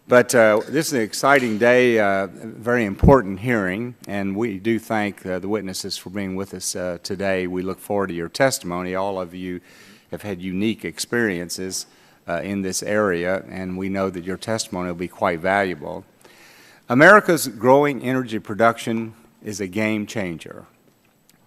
But this is an exciting day, very important hearing, and we do thank the witnesses for being with us today. We look forward to your testimony. All of you have had unique experiences in this area, and we know that your testimony will be quite valuable. America's growing energy production is a game changer.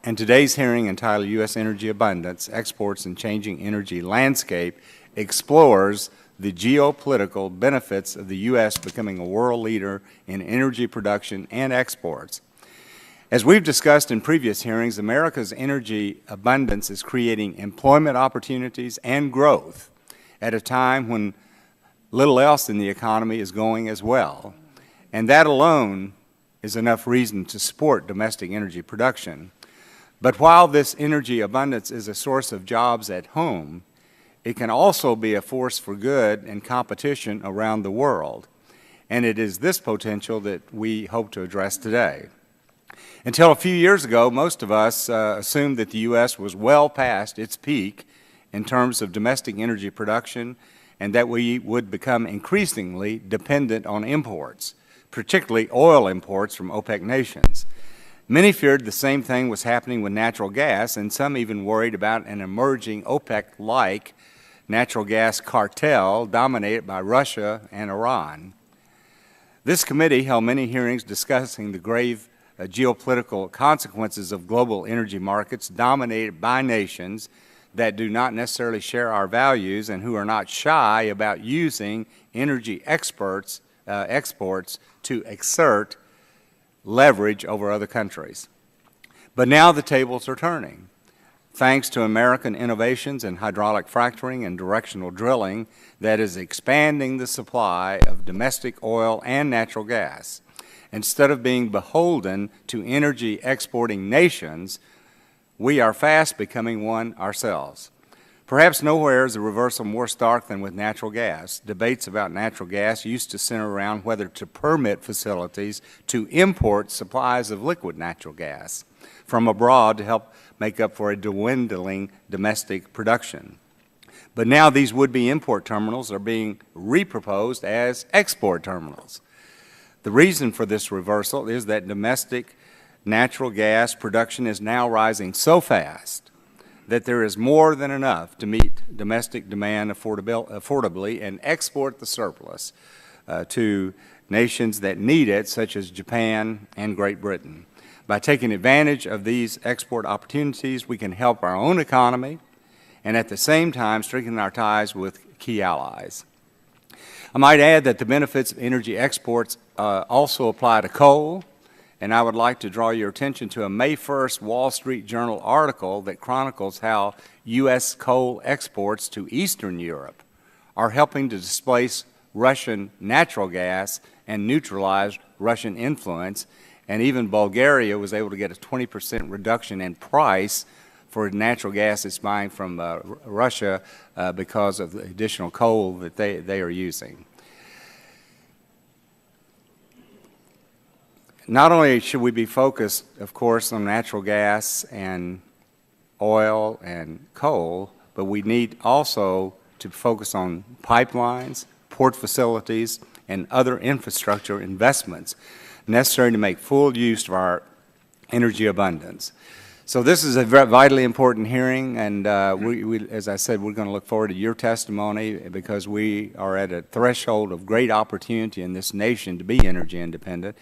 And today's hearing, entitled U.S. Energy Abundance, Exports, and Changing Energy Landscape, explores the geopolitical benefits of the U.S. becoming a world leader in energy production and exports. As we've discussed in previous hearings, America's energy abundance is creating employment opportunities and growth at a time when little else in the economy is going as well. And that alone is enough reason to support domestic energy production. But while this energy abundance is a source of jobs at home, it can also be a force for good and competition around the world. And it is this potential that we hope to address today. Until a few years ago, most of us assumed that the U.S. was well past its peak in terms of domestic energy production and that we would become increasingly dependent on imports, particularly oil imports from OPEC nations. Many feared the same thing was happening with natural gas, and some even worried about an emerging OPEC-like natural gas cartel dominated by Russia and Iran. This committee held many hearings discussing the grave geopolitical consequences of global energy markets dominated by nations that do not necessarily share our values and who are not shy about using energy exports to exert leverage over other countries. But now the tables are turning. Thanks to American innovations in hydraulic fracturing and directional drilling that is expanding the supply of domestic oil and natural gas. Instead of being beholden to energy exporting nations, we are fast becoming one ourselves. Perhaps nowhere is the reversal more stark than with natural gas. Debates about natural gas used to center around whether to permit facilities to import supplies of liquid natural gas from abroad to help make up for a dwindling domestic production. But now these would-be import terminals are being reproposed as export terminals. The reason for this reversal is that domestic natural gas production is now rising so fast that there is more than enough to meet domestic demand affordably and export the surplus to nations that need it, such as Japan and Great Britain. By taking advantage of these export opportunities, we can help our own economy and at the same time strengthen our ties with key allies. I might add that the benefits of energy exports also apply to coal, and I would like to draw your attention to a May 1st Wall Street Journal article that chronicles how U.S. coal exports to Eastern Europe are helping to displace Russian natural gas and neutralize Russian influence, and even Bulgaria was able to get a 20% reduction in price for natural gas it's buying from Russia because of the additional coal that they are using. Not only should we be focused, of course, on natural gas and oil and coal, but we need also to focus on pipelines, port facilities, and other infrastructure investments necessary to make full use of our energy abundance. So this is a vitally important hearing, and as I said, we're going to look forward to your testimony because we are at a threshold of great opportunity in this nation to be energy independent.